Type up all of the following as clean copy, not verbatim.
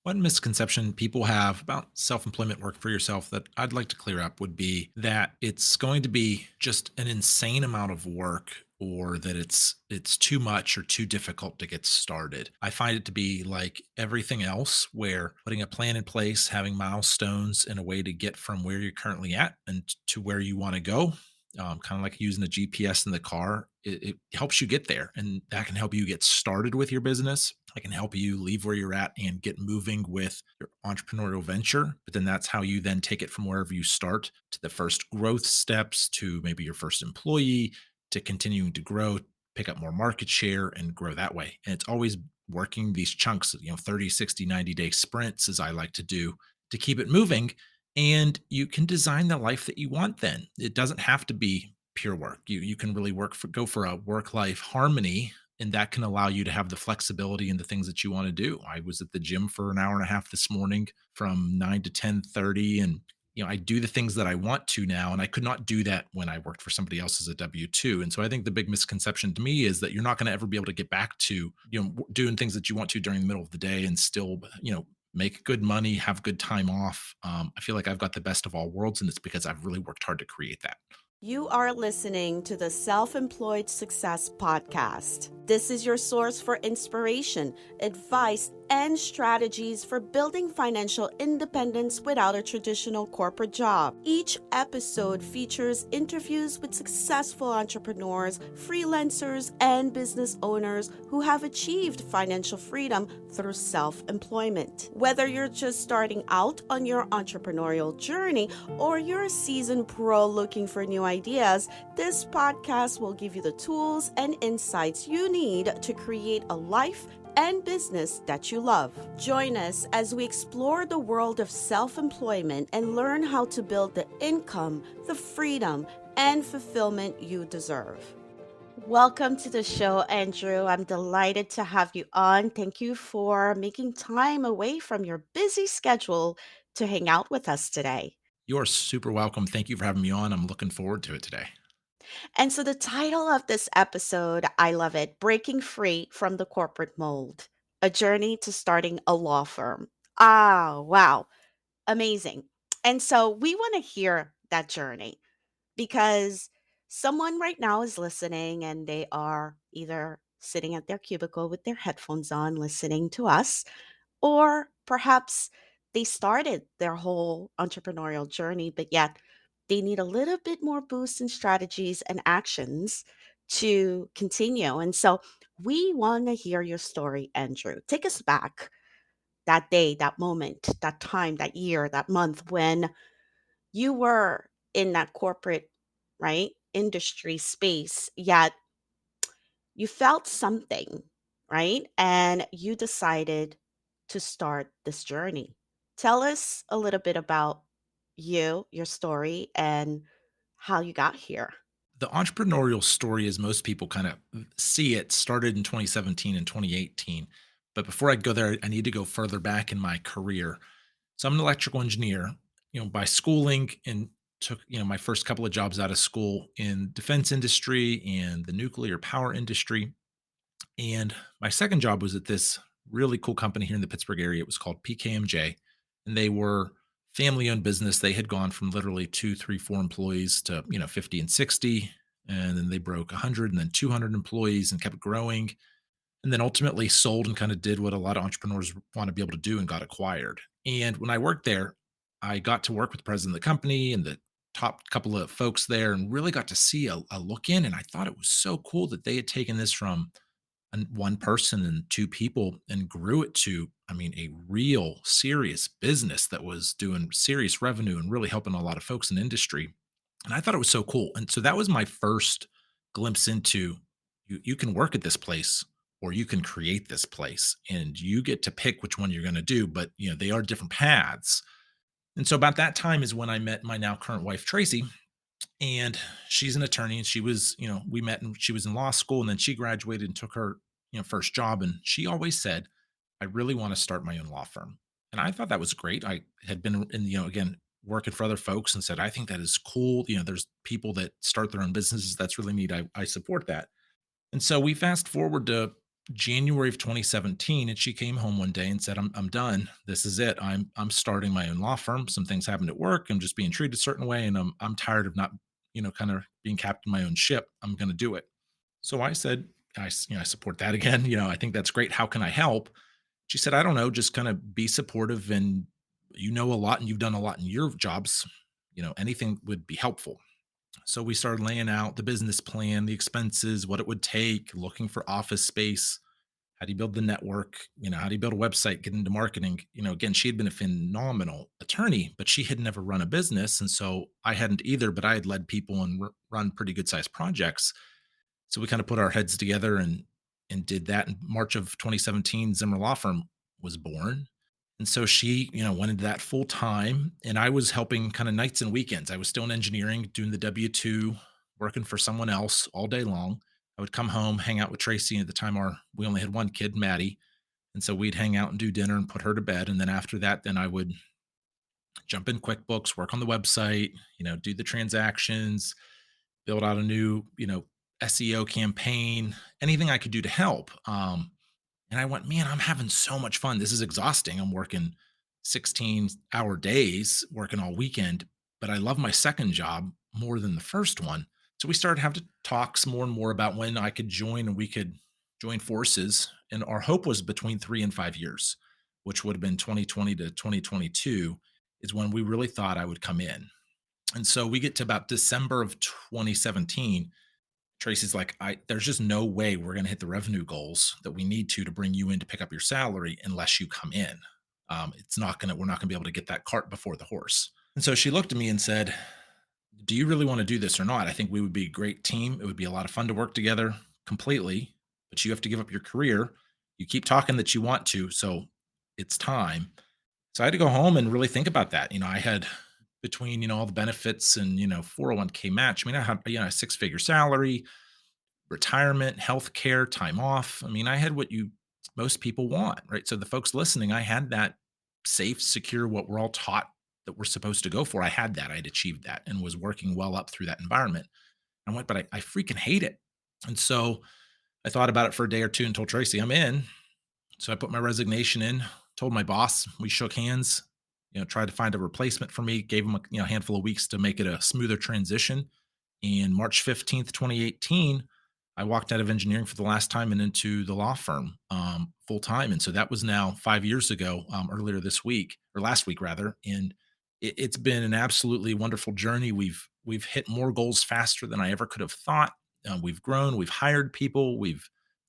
One misconception people have about self employment work for yourself that I'd like to clear up would be that it's going to be just an insane amount of work or that it's too much or too difficult to get started. I find it to be like everything else where putting a plan in place, having milestones and a way to get from where you're currently at and to where you want to go. Kind of like using a GPS in the car, it helps you get there, and that can help you get started with your business. I can help you leave where you're at and get moving with your entrepreneurial venture. But then that's how you then take it from wherever you start to the first growth steps to maybe your first employee to continuing to grow, pick up more market share and grow that way. And it's always working these chunks, 30, 60, 90-day sprints, as I like to do, to keep it moving. And you can design the life that you want then. It doesn't have to be pure work. You can really go for a work life harmony, and that can allow you to have the flexibility in the things that you want to do. I was at the gym for an hour and a half this morning from 9 to 10:30, and I do the things that I want to now, and I could not do that when I worked for somebody else as a W-2. And so I think the big misconception to me is that you're not going to ever be able to get back to, doing things that you want to during the middle of the day and still, make good money, have good time off. I feel like I've got the best of all worlds, and it's because I've really worked hard to create that. You are listening to the Self Employed Success Podcast. This is your source for inspiration, advice, and strategies for building financial independence without a traditional corporate job. Each episode features interviews with successful entrepreneurs, freelancers, and business owners who have achieved financial freedom through self-employment. Whether you're just starting out on your entrepreneurial journey or you're a seasoned pro looking for new ideas, this podcast will give you the tools and insights you need to create a life and business that you love. Join us as we explore the world of self-employment and learn how to build the income, the freedom, and fulfillment you deserve. Welcome to the show, Andrew. I'm delighted to have you on. Thank you for making time away from your busy schedule to hang out with us today. You are super welcome. Thank you for having me on. I'm looking forward to it today. And so, the title of this episode, I love it: Breaking Free from the Corporate Mold, a Journey to Starting a Law Firm. Ah, wow. Amazing. And so, we want to hear that journey because someone right now is listening and they are either sitting at their cubicle with their headphones on listening to us, or perhaps they started their whole entrepreneurial journey, but yet they need a little bit more boost in strategies and actions to continue. And so we want to hear your story, Andrew. Take us back that day, that moment, that time, that year, that month when you were in that corporate, right, industry space, yet you felt something, right? And you decided to start this journey. Tell us a little bit about you, your story, and how you got here. The entrepreneurial story, as most people kind of see it, started in 2017 and 2018. But before I go there, I need to go further back in my career. So I'm an electrical engineer, by schooling, and took, my first couple of jobs out of school in defense industry and the nuclear power industry. And my second job was at this really cool company here in the Pittsburgh area. It was called PKMJ, and they were family owned business. They had gone from literally two, three, four employees to, 50 and 60. And then they broke 100 and then 200 employees and kept growing. And then ultimately sold and kind of did what a lot of entrepreneurs want to be able to do and got acquired. And when I worked there, I got to work with the president of the company and the top couple of folks there and really got to see a look in. And I thought it was so cool that they had taken this from one person and two people and grew it to, I mean, a real serious business that was doing serious revenue and really helping a lot of folks in industry. And I thought it was so cool. And so that was my first glimpse into, you can work at this place or you can create this place and you get to pick which one you're going to do, but they are different paths. And so about that time is when I met my now current wife, Tracy, and she's an attorney, and she was, we met and she was in law school, and then she graduated and took her, first job. And she always said, I really want to start my own law firm. And I thought that was great. I had been in, again, working for other folks and said, I think that is cool. There's people that start their own businesses. That's really neat. I support that. And so we fast forward to January of 2017, and she came home one day and said, I'm done. This is it. I'm starting my own law firm. Some things happened at work. I'm just being treated a certain way, and I'm tired of not, kind of being captain of my own ship. I'm gonna do it." So I said, I support that again. I think that's great. How can I help? She said, I don't know, just kind of be supportive, and you know a lot and you've done a lot in your jobs. Anything would be helpful. So we started laying out the business plan, the expenses, what it would take, looking for office space. How do you build the network? How do you build a website, get into marketing? Again, she had been a phenomenal attorney, but she had never run a business. And so I hadn't either, but I had led people and run pretty good sized projects. So we kind of put our heads together and did that. In March of 2017, Zimmer Law Firm was born. And so she, went into that full time. And I was helping kind of nights and weekends. I was still in engineering, doing the W-2, working for someone else all day long. I would come home, hang out with Tracy. At the time, we only had one kid, Maddie. And so we'd hang out and do dinner and put her to bed. And then after that, then I would jump in QuickBooks, work on the website, do the transactions, build out a new, SEO campaign, anything I could do to help. And I went, man, I'm having so much fun. This is exhausting. I'm working 16-hour days, working all weekend, but I love my second job more than the first one. So we started having talks more and more about when I could join and we could join forces. And our hope was between 3 and 5 years, which would have been 2020 to 2022, is when we really thought I would come in. And so we get to about December of 2017. Tracy's like, there's just no way we're going to hit the revenue goals that we need to bring you in to pick up your salary unless you come in. We're not going to be able to get that cart before the horse. And so she looked at me and said, do you really want to do this or not? I think we would be a great team. It would be a lot of fun to work together completely, but you have to give up your career. You keep talking that you want to. So it's time. So I had to go home and really think about that. I had between, all the benefits and, 401k match. I mean, I had, a six-figure salary, retirement, healthcare, time off. I mean, I had what you most people want, right? So the folks listening, I had that safe, secure, what we're all taught that we're supposed to go for. I had that. I had achieved that and was working well up through that environment. I went, but I freaking hate it. And so I thought about it for a day or two and told Tracy, I'm in. So I put my resignation in, told my boss, we shook hands, tried to find a replacement for me, gave him a handful of weeks to make it a smoother transition. And March 15th, 2018, I walked out of engineering for the last time and into the law firm full time. And so that was now 5 years ago, earlier this week or last week rather. And it's been an absolutely wonderful journey. We've hit more goals faster than I ever could have thought. We've grown. We've hired people. We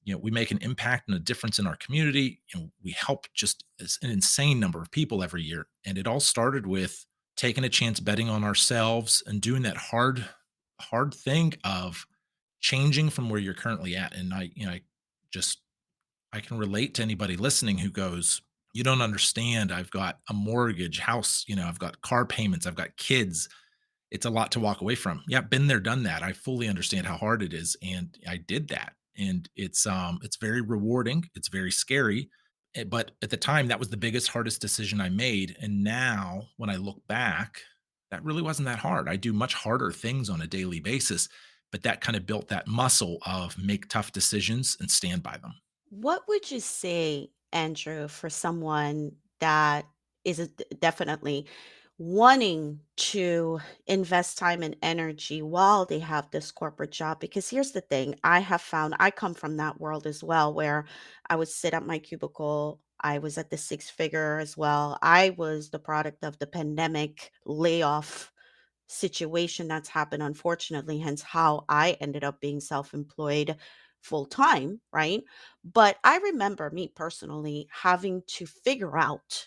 make an impact and a difference in our community. We help just an insane number of people every year. And it all started with taking a chance, betting on ourselves, and doing that hard thing of changing from where you're currently at. And just I can relate to anybody listening who goes, you don't understand. I've got a mortgage, house, I've got car payments, I've got kids. It's a lot to walk away from. Yeah, been there, done that. I fully understand how hard it is. And I did that. And it's very rewarding. It's very scary. But at the time, that was the biggest, hardest decision I made. And now when I look back, that really wasn't that hard. I do much harder things on a daily basis, but that kind of built that muscle of make tough decisions and stand by them. What would you say, Andrew, for someone that is definitely wanting to invest time and energy while they have this corporate job? Because here's the thing, I have found I come from that world as well, where I would sit at my cubicle. I was at the six figure as well. I was the product of the pandemic layoff situation that's happened, unfortunately, hence how I ended up being self employed full time, right? But I remember me personally having to figure out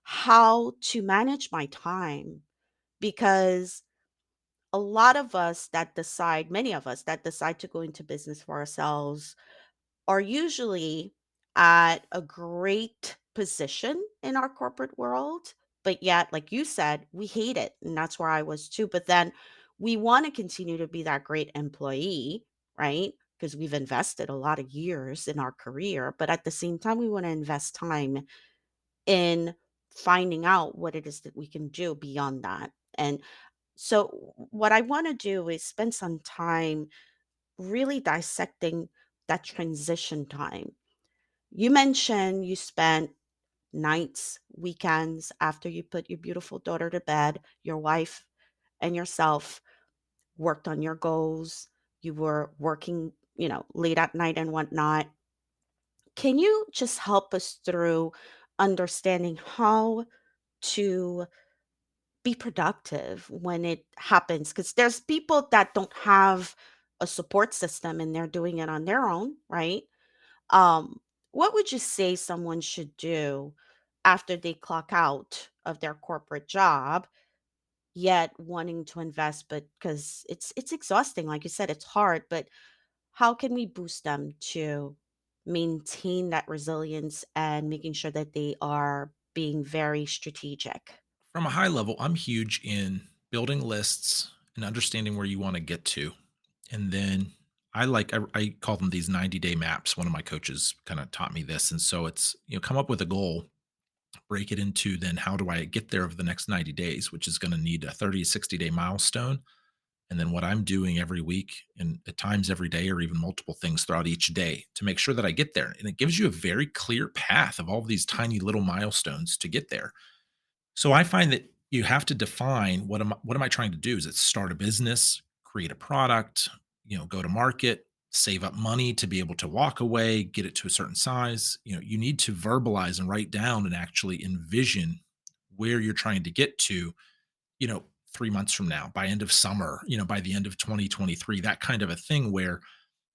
how to manage my time because a lot of us that decide, many of us that decide to go into business for ourselves are usually at a great position in our corporate world, but yet, like you said, we hate it. And that's where I was too. But then we want to continue to be that great employee, right? Because we've invested a lot of years in our career. But at the same time, we want to invest time in finding out what it is that we can do beyond that. And so, what I want to do is spend some time really dissecting that transition time. You mentioned you spent nights, weekends after you put your beautiful daughter to bed, your wife and yourself worked on your goals. You were working, late at night and whatnot. Can you just help us through understanding how to be productive when it happens? Because there's people that don't have a support system and they're doing it on their own, right? Um, what would you say someone should do after they clock out of their corporate job, yet wanting to invest, but because it's exhausting, like you said, it's hard, but how can we boost them to maintain that resilience and making sure that they are being very strategic? From a high level, I'm huge in building lists and understanding where you want to get to. And then I call them these 90-day maps. One of my coaches kind of taught me this. And so it's, come up with a goal, break it into then how do I get there over the next 90 days, which is going to need a 30, 60-day milestone. And then what I'm doing every week and at times every day or even multiple things throughout each day to make sure that I get there. And it gives you a very clear path of all of these tiny little milestones to get there. So I find that you have to define what am I trying to do? Is it start a business, create a product, go to market, save up money to be able to walk away, get it to a certain size. You need to verbalize and write down and actually envision where you're trying to get to, you know, 3 months from now, by end of summer, by the end of 2023, that kind of a thing where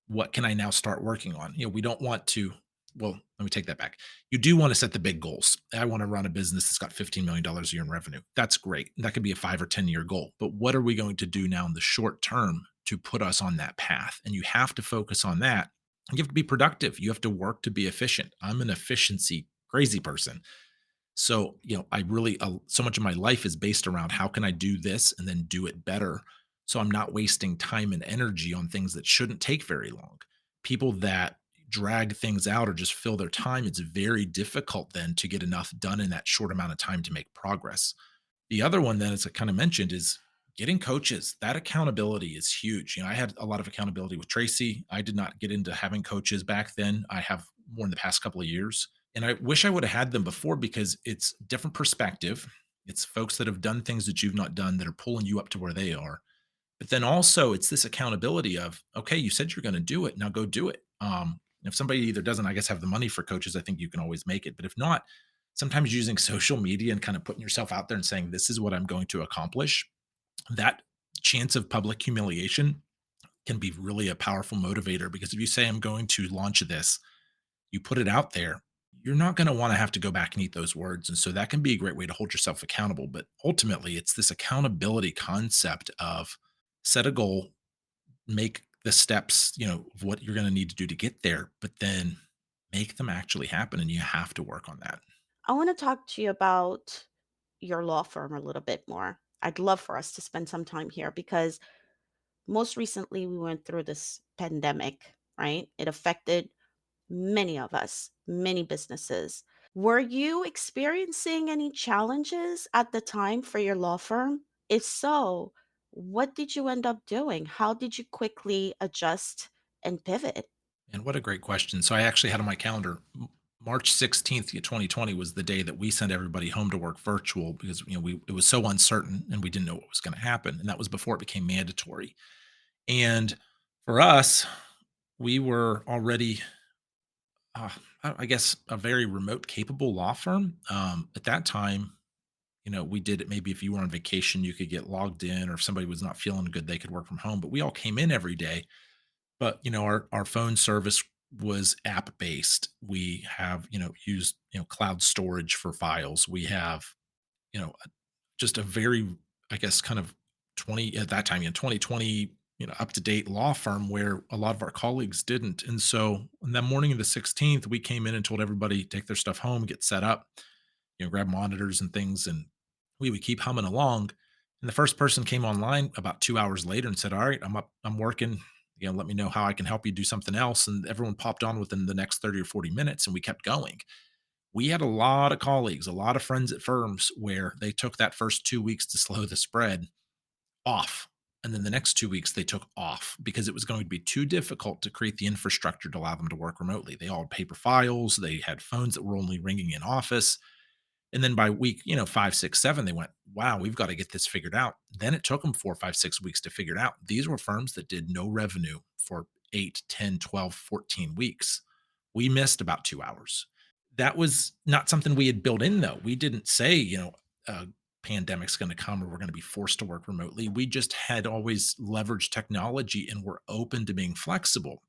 what can I now start working on? We don't want to, well, let me take that back. You do want to set the big goals. I want to run a business that's got $15 million dollars a year in revenue. That's great. That could be a 5 or 10 year goal. But what are we going to do now in the short term to put us on that path? And you have to focus on that. You have to be productive. You have to work to be efficient. I'm an efficiency crazy person. So, I really, so much of my life is based around how can I do this and then do it better. So I'm not wasting time and energy on things that shouldn't take very long. People that drag things out or just fill their time, it's very difficult then to get enough done in that short amount of time to make progress. The other one then, as I kind of mentioned, is getting coaches. That accountability is huge. I had a lot of accountability with Tracy. I did not get into having coaches back then. I have more in the past couple of years. And I wish I would have had them before because it's different perspective. It's folks that have done things that you've not done that are pulling you up to where they are. But then also it's this accountability of, okay, you said you're going to do it. Now go do it. If somebody either doesn't, I guess, have the money for coaches, I think you can always make it. But if not, sometimes using social media and kind of putting yourself out there and saying, this is what I'm going to accomplish, that chance of public humiliation can be really a powerful motivator because if you say, I'm going to launch this, you put it out there, you're not going to want to have to go back and eat those words. And so that can be a great way to hold yourself accountable. But ultimately, it's this accountability concept of set a goal, make the steps, of what you're going to need to do to get there, but then make them actually happen. And you have to work on that. I want to talk to you about your law firm a little bit more. I'd love for us to spend some time here because most recently we went through this pandemic, right? It affected many of us, many businesses. Were you experiencing any challenges at the time for your law firm? If so, what did you end up doing? How did you quickly adjust and pivot? And what a great question. So I actually had on my calendar March 16th, 2020 was the day that we sent everybody home to work virtual because it was so uncertain and we didn't know what was going to happen. And that was before it became mandatory. And for us, we were already uh, I guess a very remote capable law firm. At that time, we did it maybe if you were on vacation, you could get logged in, or if somebody was not feeling good, they could work from home. But we all came in every day, but our phone service was app based. We have used cloud storage for files. We have just a very, I guess, kind of 20 at that time, 2020, up to date law firm where a lot of our colleagues didn't. And so on that morning of the 16th, we came in and told everybody take their stuff home, get set up, grab monitors and things, and we would keep humming along. And the first person came online about 2 hours later and said, "All right, I'm up, I'm working. Let me know how I can help you do something else." And everyone popped on within the next 30 or 40 minutes, and we kept going. We had a lot of colleagues, a lot of friends at firms where they took that first 2 weeks to slow the spread off. And then the next 2 weeks they took off because it was going to be too difficult to create the infrastructure to allow them to work remotely. They all had paper files, they had phones that were only ringing in office. And then by week, 5, 6, 7, they went, wow, we've got to get this figured out. Then it took them 4, 5, 6 weeks to figure it out. These were firms that did no revenue for 8, 10, 12, 14 weeks. We missed about 2 hours. That was not something we had built in, though. We didn't say, a pandemic's going to come or we're going to be forced to work remotely. We just had always leveraged technology and were open to being flexible.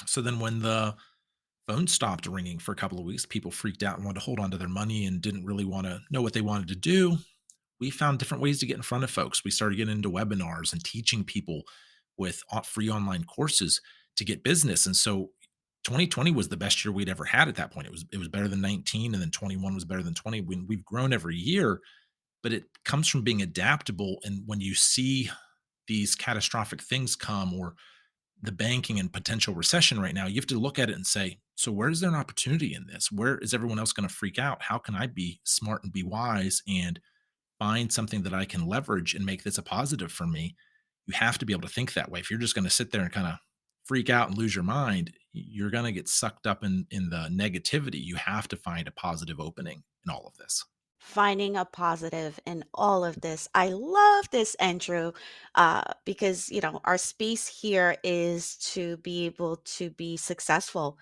So then when the phone stopped ringing for a couple of weeks, people freaked out and wanted to hold on to their money and didn't really want to know what they wanted to do. We found different ways to get in front of folks. We started getting into webinars and teaching people with free online courses to get business. And so 2020 was the best year we'd ever had at that point. It was better than 19, and then 21 was better than 20. We've grown every year, but it comes from being adaptable. And when you see these catastrophic things come, or the banking and potential recession right now, you have to look at it and say, so where is there an opportunity in this? Where is everyone else going to freak out? How can I be smart and be wise and find something that I can leverage and make this a positive for me? You have to be able to think that way. If you're just going to sit there and kind of freak out and lose your mind, you're going to get sucked up in the negativity. You have to find a positive opening in all of this. Finding a positive in all of this. I love this, Andrew, because our space here is to be able to be successful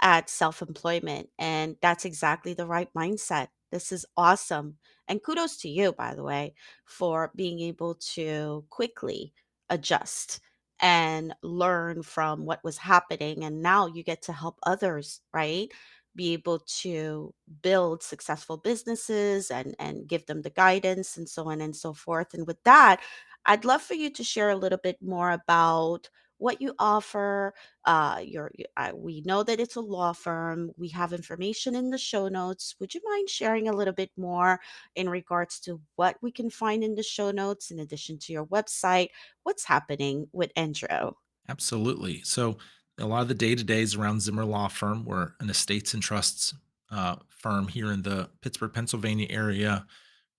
at self-employment, and that's exactly the right mindset. This is awesome, and kudos to you, by the way, for being able to quickly adjust and learn from what was happening, and now you get to help others, right? Be able to build successful businesses and give them the guidance and so on and so forth. And with that, I'd love for you to share a little bit more about what you offer. We know that it's a law firm. We have information in the show notes. Would you mind sharing a little bit more in regards to what we can find in the show notes in addition to your website? What's happening with Andrew? Absolutely. So a lot of the day to days around Zimmer Law Firm, we're an estates and trusts firm here in the Pittsburgh, Pennsylvania area.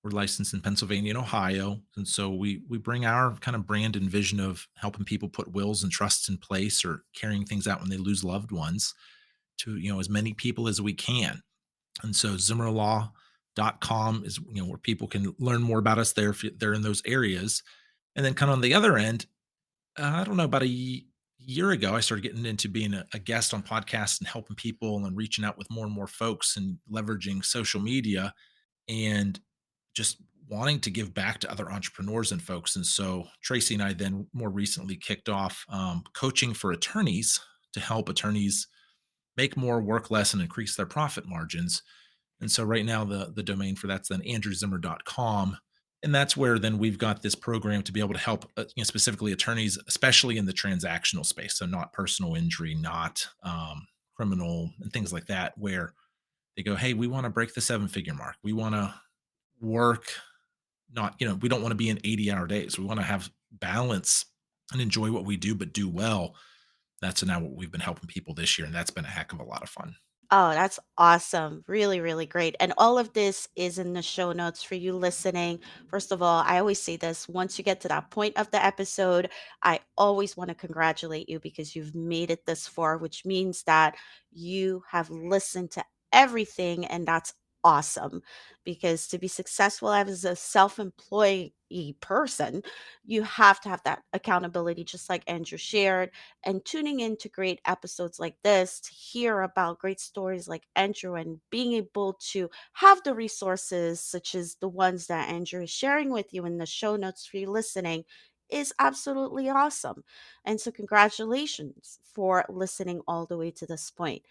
We're licensed in Pennsylvania and Ohio, and so we bring our kind of brand and vision of helping people put wills and trusts in place or carrying things out when they lose loved ones to as many people as we can. And so zimmerlaw.com is where people can learn more about us there if they're in those areas. And then kind of on the other end, I don't know, about year ago, I started getting into being a guest on podcasts and helping people and reaching out with more and more folks and leveraging social media and just wanting to give back to other entrepreneurs and folks. And so Tracy and I then more recently kicked off coaching for attorneys to help attorneys make more, work less, and increase their profit margins. And so right now the domain for that's then andrewzimmer.com. And that's where then we've got this program to be able to help specifically attorneys, especially in the transactional space. So not personal injury, not criminal and things like that, where they go, hey, we want to break the 7-figure mark. We want to work, not, we don't want to be in 80-hour days. We want to have balance and enjoy what we do, but do well. That's now what we've been helping people this year. And that's been a heck of a lot of fun. Oh, that's awesome. Really, really great. And all of this is in the show notes for you listening. First of all, I always say this once you get to that point of the episode, I always want to congratulate you because you've made it this far, which means that you have listened to everything. And that's awesome because to be successful as a self employee person, you have to have that accountability, just like Andrew shared, and tuning in to great episodes like this to hear about great stories like Andrew and being able to have the resources such as the ones that Andrew is sharing with you in the show notes for you listening is absolutely awesome. And so, congratulations for listening all the way to this point.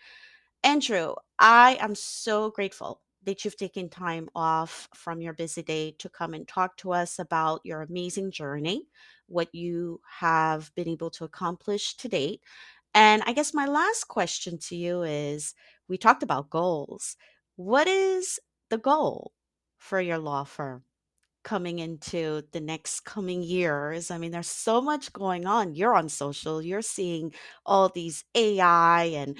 Andrew, I am so grateful that you've taken time off from your busy day to come and talk to us about your amazing journey, what you have been able to accomplish to date. And I guess my last question to you is we talked about goals. What is the goal for your law firm coming into the next coming years? I mean, there's so much going on. You're on social, you're seeing all these AI and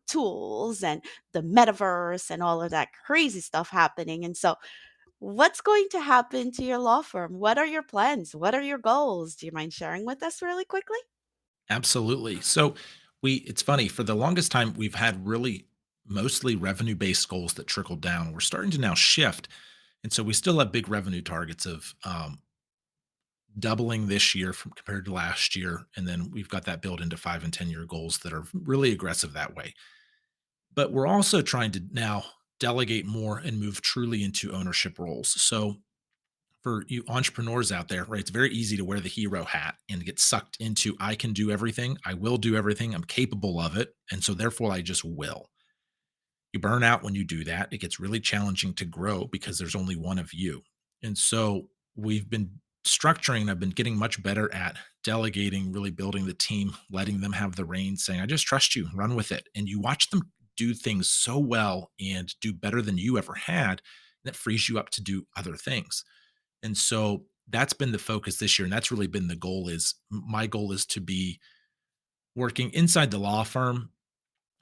tools and the metaverse and all of that crazy stuff happening. And so What's going to happen to your law firm? What are your plans? What are your goals? Do you mind sharing with us really quickly? Absolutely. So it's funny, for the longest time we've had really mostly revenue based goals that trickle down. We're starting to now shift. And so we still have big revenue targets of doubling this year from compared to last year. And then we've got that built into 5 and 10 year goals that are really aggressive that way. But we're also trying to now delegate more and move truly into ownership roles. So for you entrepreneurs out there, right, it's very easy to wear the hero hat and get sucked into I can do everything, I will do everything, I'm capable of it. And so therefore I just will. You burn out when you do that. It gets really challenging to grow because there's only one of you. And so we've been structuring, I've been getting much better at delegating, really building the team, letting them have the reins, saying, I just trust you, run with it. And you watch them do things so well and do better than you ever had. That frees you up to do other things. And so that's been the focus this year. And that's really been the goal is my goal is to be working inside the law firm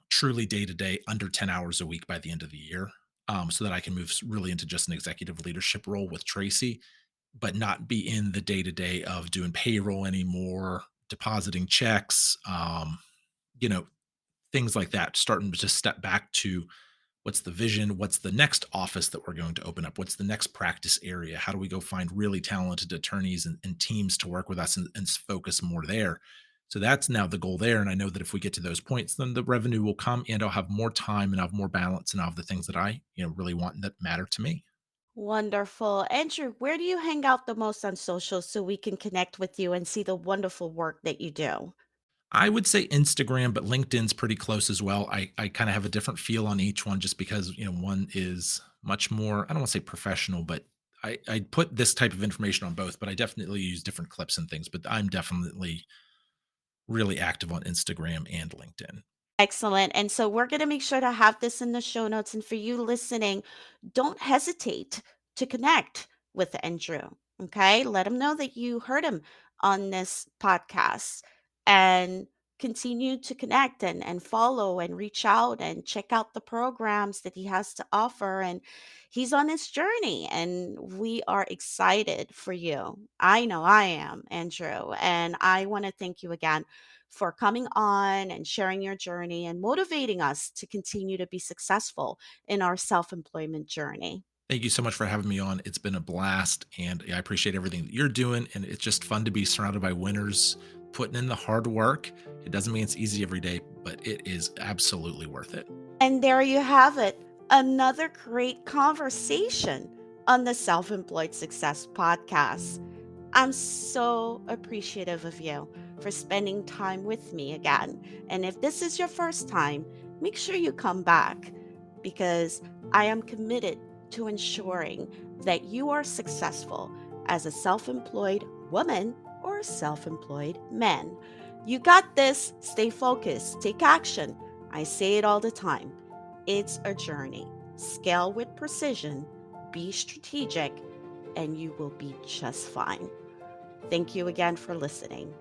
truly day to day under 10 hours a week by the end of the year, so that I can move really into just an executive leadership role with Tracy, but not be in the day to day of doing payroll anymore, depositing checks, you know, things like that. Starting to just step back to what's the vision? What's the next office that we're going to open up? What's the next practice area? How do we go find really talented attorneys and teams to work with us and focus more there? So that's now the goal there. And I know that if we get to those points, then the revenue will come and I'll have more time and I'll have more balance and I'll have the things that I, really want and that matter to me. Wonderful. Andrew, where do you hang out the most on social so we can connect with you and see the wonderful work that you do? I would say Instagram, but LinkedIn's pretty close as well. I kind of have a different feel on each one just because, one is much more, I don't want to say professional, but I put this type of information on both, but I definitely use different clips and things. But I'm definitely really active on Instagram and LinkedIn. Excellent. And so we're going to make sure to have this in the show notes. And for you listening, don't hesitate to connect with Andrew. Okay. Let him know that you heard him on this podcast and continue to connect and follow and reach out and check out the programs that he has to offer. And he's on his journey and we are excited for you. I know I am, Andrew. And I want to thank you again for coming on and sharing your journey and motivating us to continue to be successful in our self employment journey. Thank you so much for having me on. It's been a blast, and I appreciate everything that you're doing. And it's just fun to be surrounded by winners putting in the hard work. It doesn't mean it's easy every day, but it is absolutely worth it. And there you have it, another great conversation on the Self Employed Success Podcast. I'm so appreciative of you for spending time with me again. And if this is your first time, make sure you come back because I am committed to ensuring that you are successful as a self employed woman or a self employed man. You got this. Stay focused, take action. I say it all the time. It's a journey. Scale with precision, be strategic, and you will be just fine. Thank you again for listening.